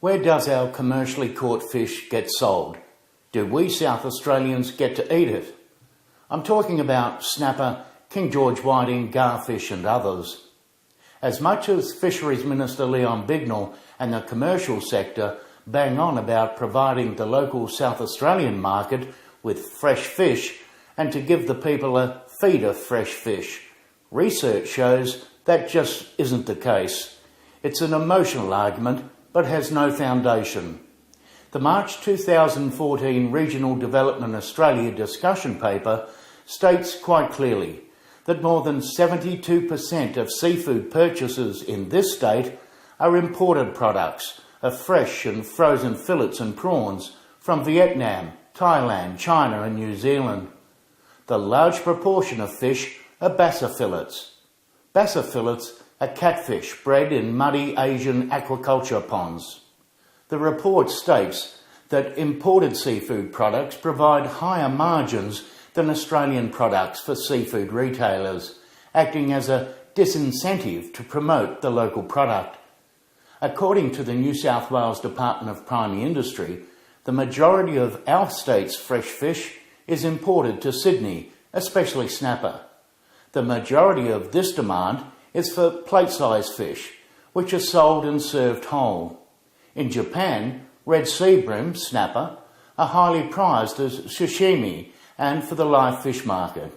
Where does our commercially caught fish get sold? Do we South Australians get to eat it? I'm talking about snapper, King George whiting, garfish and others. As much as Fisheries Minister Leon Bignell and the commercial sector bang on about providing the local South Australian market with fresh fish and to give the people a feed of fresh fish, research shows that just isn't the case. It's an emotional argument but has no foundation. The March 2014 Regional Development Australia discussion paper states quite clearly that more than 72% of seafood purchases in this state are imported products of fresh and frozen fillets and prawns from Vietnam, Thailand, China and New Zealand. The large proportion of fish are bassa fillets. Bassa fillets are catfish bred in muddy Asian aquaculture ponds. The report states that imported seafood products provide higher margins than Australian products for seafood retailers, acting as a disincentive to promote the local product. According to the New South Wales Department of Primary Industry, the majority of our state's fresh fish is imported to Sydney, especially snapper. The majority of this demand is for plate-sized fish, which are sold and served whole. In Japan, red sea bream, snapper, are highly prized as sashimi and for the live fish market.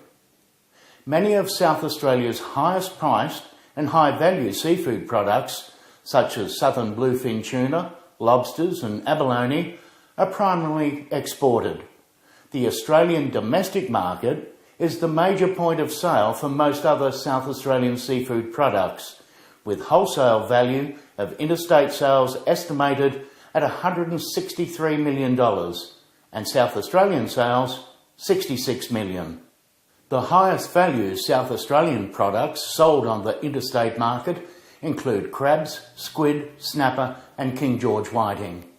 Many of South Australia's highest priced and high-value seafood products, such as southern bluefin tuna, lobsters and abalone, are primarily exported. The Australian domestic market is the major point of sale for most other South Australian seafood products, with wholesale value of interstate sales estimated at $163 million and South Australian sales $66 million. The highest value South Australian products sold on the interstate market include crabs, squid, snapper and King George whiting.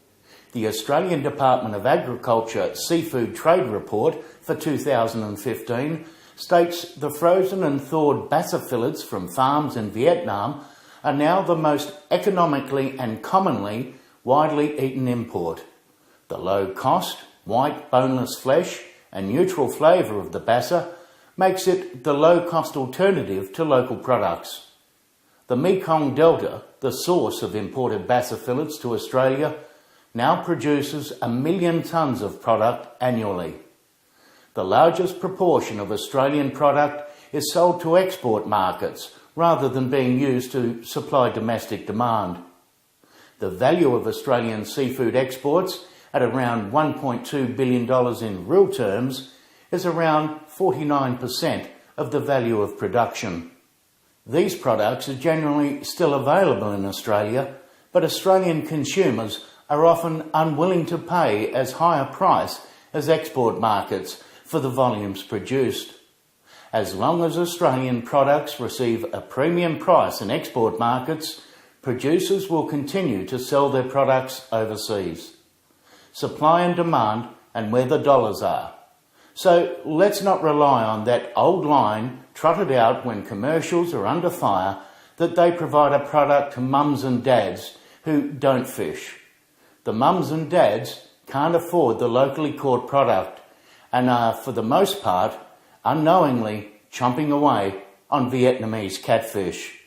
The Australian Department of Agriculture Seafood Trade Report for 2015 states the frozen and thawed bassa fillets from farms in Vietnam are now the most economically and commonly widely eaten import. The low cost, white boneless flesh and neutral flavour of the bassa makes it the low-cost alternative to local products. The Mekong Delta, the source of imported bassa fillets to Australia, now produces 1 million tonnes of product annually. The largest proportion of Australian product is sold to export markets rather than being used to supply domestic demand. The value of Australian seafood exports at around $1.2 billion in real terms is around 49% of the value of production. These products are generally still available in Australia, but Australian consumers are often unwilling to pay as high a price as export markets for the volumes produced. As long as Australian products receive a premium price in export markets, producers will continue to sell their products overseas. Supply and demand and where the dollars are. So let's not rely on that old line trotted out when commercials are under fire that they provide a product to mums and dads who don't fish. The mums and dads can't afford the locally caught product and are, for the most part, unknowingly chomping away on Vietnamese catfish.